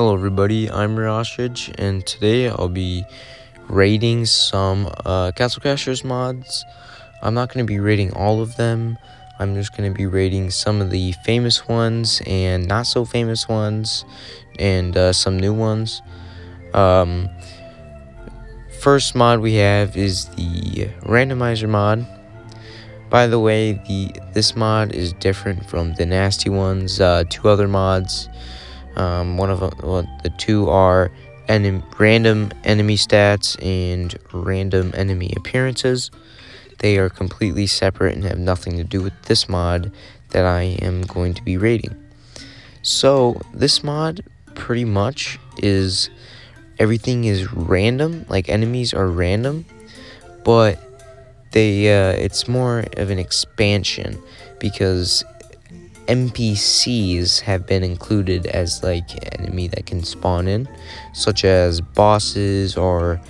Hello everybody, I'm Rashid, and today I'll be rating some Castle Crashers mods. I'm not going to be rating all of them. I'm just going to be rating some of the famous ones and not so famous ones, and some new ones. First mod we have is the Randomizer mod. By the way, this mod is different from the nasty ones. Two other mods. The two are random enemy stats and random enemy appearances. They are completely separate and have nothing to do with this mod that I am going to be rating. So this mod pretty much is everything is random, like enemies are random, but it's more of an expansion because NPCs have been included as like enemy that can spawn in, such as bosses or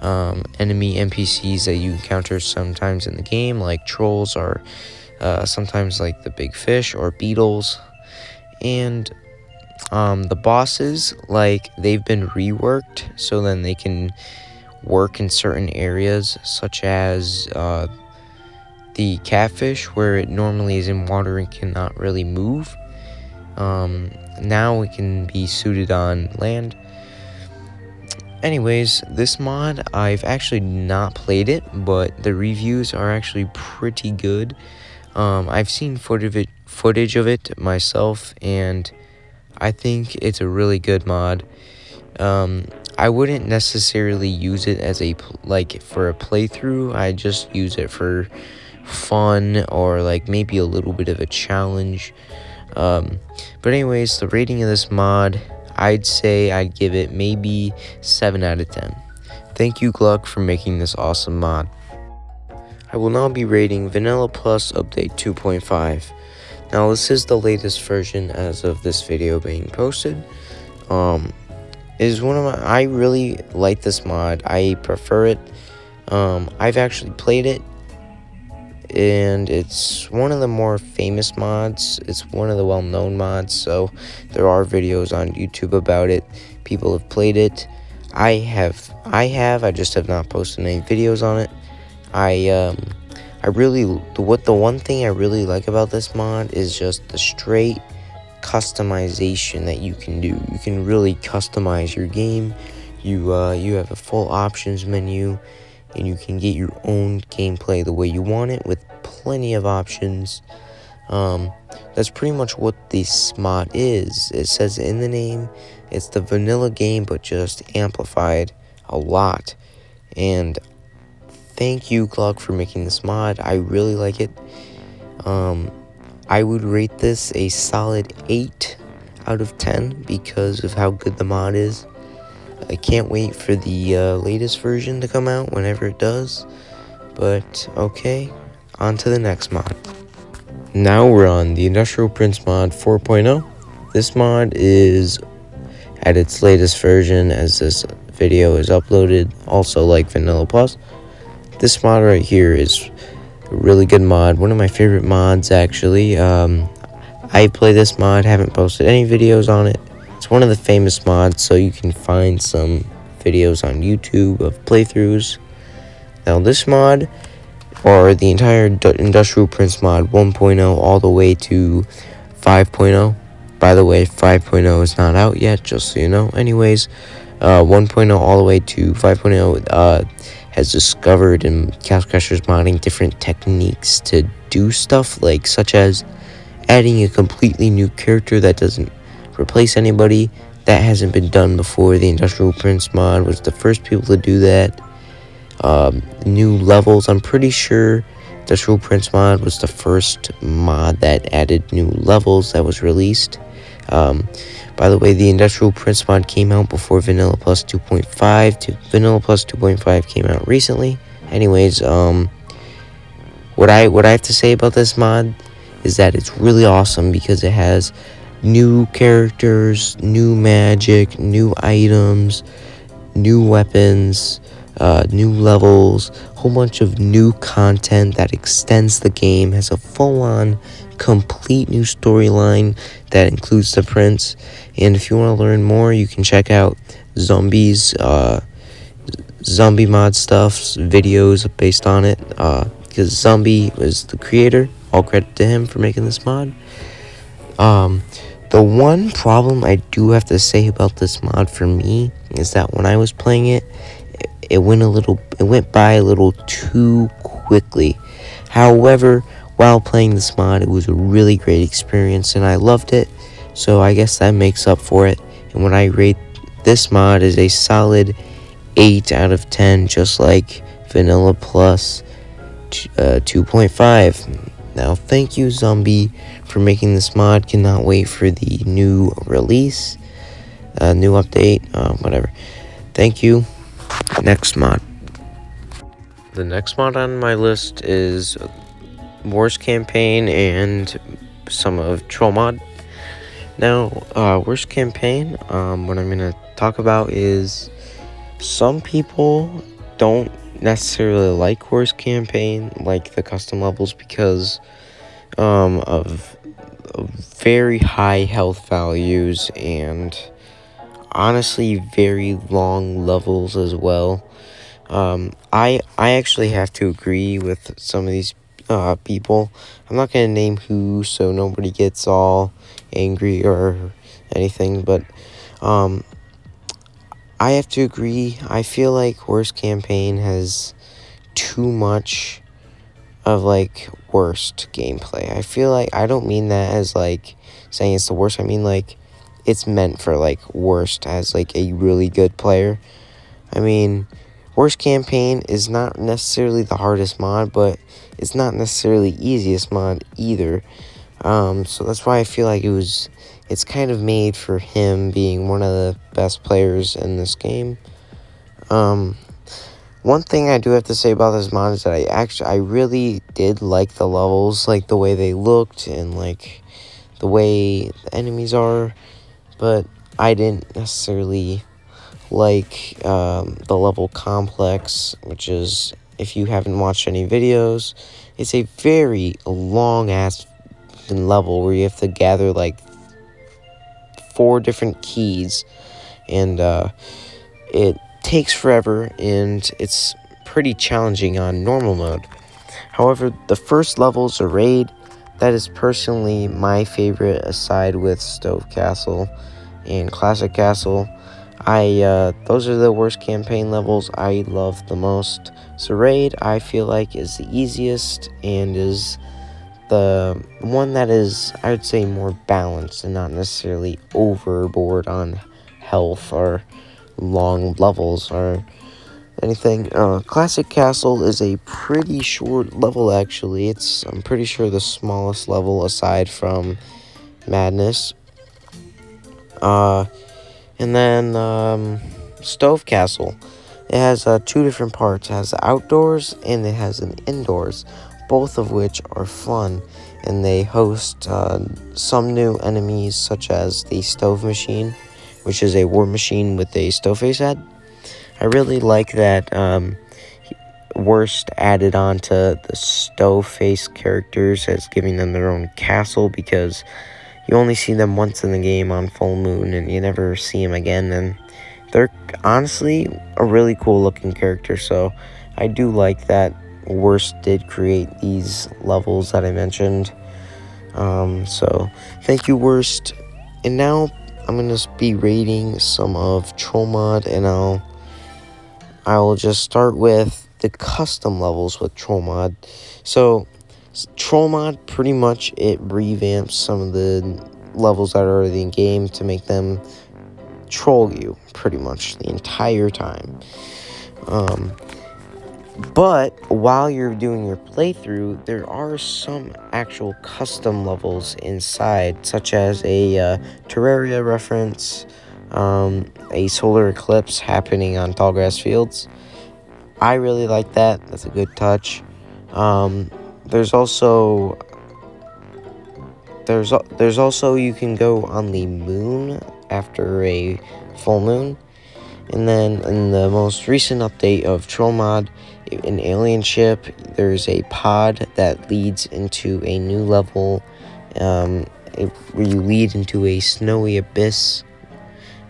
enemy NPCs that you encounter sometimes in the game, like trolls or sometimes like the big fish or beetles. And the bosses, like, they've been reworked so then they can work in certain areas, such as the catfish, where it normally is in water and cannot really move. Now it can be suited on land. Anyways, this mod, I've actually not played it, but the reviews are actually pretty good. I've seen footage of it myself, and I think it's a really good mod. I wouldn't necessarily use it as for a playthrough. I just use it for fun or like maybe a little bit of a challenge. But anyways, the rating of this mod, I'd say I'd give it maybe 7 out of 10. Thank you, Gluck, for making this awesome mod. I will now be rating Vanilla Plus Update 2.5. Now, this is the latest version as of this video being posted. I really like this mod. I prefer it. I've actually played it, and it's one of the more famous mods. It's one of the well-known mods, so there are videos on YouTube about it. People have played it. I just have not posted any videos on it. The one thing I really like about this mod is just the straight customization that you can do. You can really customize your game. You have a full options menu, and you can get your own gameplay the way you want it with plenty of options. That's pretty much what this mod is. It says in the name, it's the vanilla game, but just amplified a lot. And thank you, Gluck, for making this mod. I really like it. I would rate this a solid 8 out of 10 because of how good the mod is. I can't wait for the latest version to come out whenever it does. But okay, on to the next mod. Now we're on the Industrial Prince mod 4.0. This mod is at its latest version as this video is uploaded, also like Vanilla Plus. This mod right here is a really good mod, one of my favorite mods actually. I play this mod, haven't posted any videos on it. It's one of the famous mods, so you can find some videos on YouTube of playthroughs. Now this mod, or the entire Industrial Prince mod 1.0 all the way to 5.0. By the way, 5.0 is not out yet, just so you know. Anyways, 1.0 all the way to 5.0 has discovered in Castle Crashers modding different techniques to do stuff, like such as adding a completely new character that doesn't replace anybody. That hasn't been done before. The Industrial Prince mod was the first people to do that. New levels, I'm pretty sure Industrial Prince mod was the first mod that added new levels that was released. By the way, the Industrial Prince mod came out before Vanilla Plus 2.5. Vanilla Plus 2.5 came out recently. Anyways, what I have to say about this mod is that it's really awesome because it has new characters, new magic, new items, new weapons, new levels, whole bunch of new content that extends the game, has a full-on, complete new storyline that includes the prince. And if you want to learn more, you can check out Zombies, zombie mod stuff, videos based on it, because Zombie was the creator. All credit to him for making this mod. The one problem I do have to say about this mod for me is that when I was playing it, it went by a little too quickly. However, while playing this mod, it was a really great experience and I loved it, so I guess that makes up for it. And when I rate this mod as a solid 8 out of 10, just like Vanilla Plus 2.5. Now, thank you, Zombie, for making this mod. Cannot wait for the new release, new update, whatever. Thank you. Next mod. The next mod on my list is Wars Campaign and some of Troll Mod. Now, Wars Campaign, what I'm going to talk about is some people don't necessarily like Wars Campaign, like the custom levels, because of very high health values and honestly very long levels as well. I actually have to agree with some of these people. I'm not gonna name who, so nobody gets all angry or anything, but I have to agree. I feel like Worst Campaign has too much of like worst gameplay. I feel like I don't mean that as like saying it's the worst. I mean like it's meant for like worst as like a really good player. I mean, Worst Campaign is not necessarily the hardest mod, but it's not necessarily easiest mod either. So that's why I feel like it's kind of made for him being one of the best players in this game. One thing I do have to say about this mod is that I really did like the levels, like the way they looked and like the way the enemies are, but I didn't necessarily like the level complex, which is, if you haven't watched any videos, it's a very long ass level where you have to gather like 4 different keys, and it takes forever and it's pretty challenging on normal mode. However, the first level's a raid. That is personally my favorite, aside with Stove Castle and Classic Castle. Those are the worst campaign levels I love the most. So raid, I feel like, is the easiest and is the one that is, I would say, more balanced and not necessarily overboard on health or long levels or anything. Classic Castle is a pretty short level, actually. I'm pretty sure, the smallest level aside from Madness. And then Stove Castle. It has 2 different parts. It has outdoors and it has an indoors, both of which are fun. And they host some new enemies, such as the Stove Machine, which is a war machine with a stove face head. I really like that Worst added on to the stove face characters as giving them their own castle, because you only see them once in the game on full moon and you never see them again, and they're honestly a really cool looking character. So I do like that Worst did create these levels that I mentioned. So thank you, Worst. And now I'm gonna be rating some of Troll Mod, and I will just start with the custom levels with Troll Mod. So Troll Mod, pretty much, it revamps some of the levels that are already in game to make them troll you pretty much the entire time. But while you're doing your playthrough, there are some actual custom levels inside, such as a Terraria reference, a solar eclipse happening on tall grass fields. I really like that. That's a good touch. There's also you can go on the moon after a full moon, And then in the most recent update of Troll Mod, in Alien Ship, there's a pod that leads into a new level, where you lead into a snowy abyss,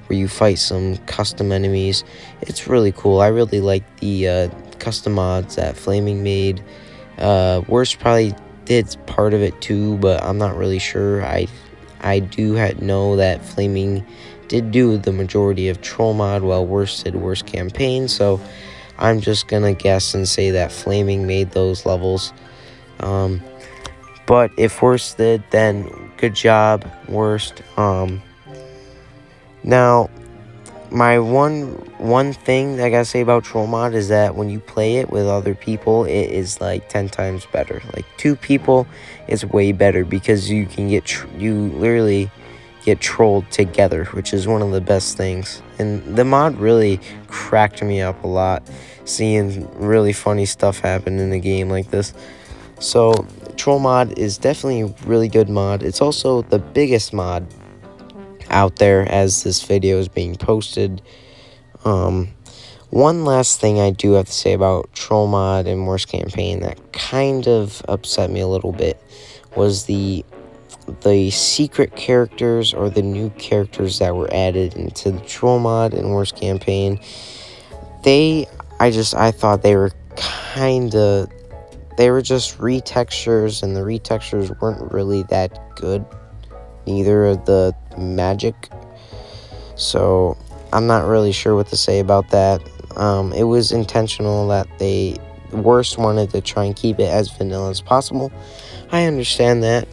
where you fight some custom enemies. It's really cool. I really like the custom mods that Flaming made. Worst probably did part of it too, but I'm not really sure. I do know that Flaming did do the majority of Troll Mod, while Worst did Worst Campaign, so I'm just gonna guess and say that Flaming made those levels. But if Worst did, then good job, Worst. Now, my one thing that I gotta say about Troll Mod is that when you play it with other people, it is like 10 times better. Like 2 people is way better, because you can you literally get trolled together, which is one of the best things. And the mod really cracked me up a lot, seeing really funny stuff happen in a game like this. So Troll Mod is definitely a really good mod. It's also the biggest mod out there as this video is being posted. One last thing I do have to say about Troll Mod and Worst Campaign that kind of upset me a little bit was the secret characters, or the new characters that were added into the Troll Mod and Worst Campaign. I thought they were just retextures, and the retextures weren't really that good. Neither of the magic. So I'm not really sure what to say about that. It was intentional that Worst wanted to try and keep it as vanilla as possible. I understand that.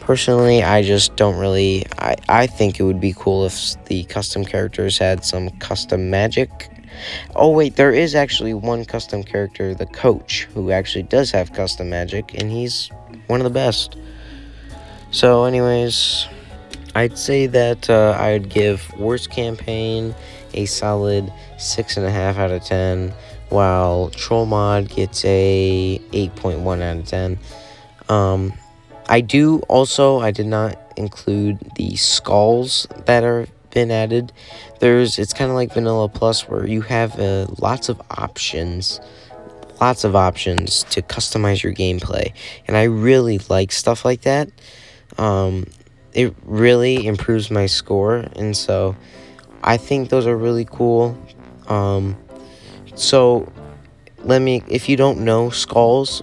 Personally, I just don't really. I think it would be cool if the custom characters had some custom magic. Oh wait, there is actually one custom character, the coach, who actually does have custom magic, and he's one of the best. So anyways, I'd say that I'd give Worst Campaign a solid 6.5 out of 10, while Troll Mod gets a 8.1 out of 10. I did not include the skulls that are been added. It's kind of like Vanilla Plus, where you have lots of options to customize your gameplay, and I really like stuff like that. It really improves my score, and so I think those are really cool. So if you don't know skulls,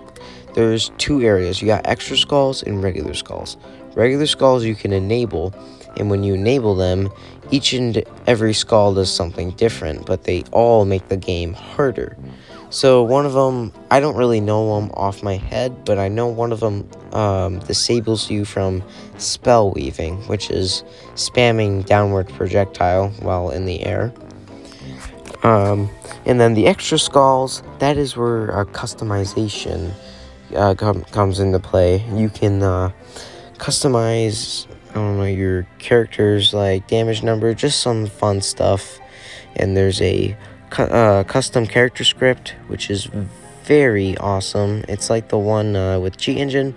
there's 2 areas. You got extra skulls and regular skulls. Regular skulls you can enable, and when you enable them, each and every skull does something different, but they all make the game harder. So one of them, I don't really know them off my head, but I know one of them disables you from spell weaving, which is spamming downward projectile while in the air. And then the extra skulls, that is where customization comes into play. You can customize, your characters, like damage number, just some fun stuff. And there's a custom character script, which is very awesome. It's like the one with Cheat Engine,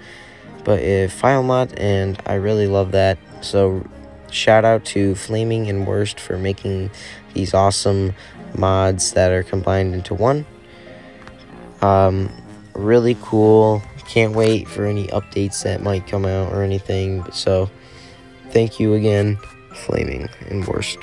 but a file mod, and I really love that. So shout out to Flaming and Worst for making these awesome mods that are combined into one. Really cool. Can't wait for any updates that might come out or anything. So thank you again, Flaming and Worst.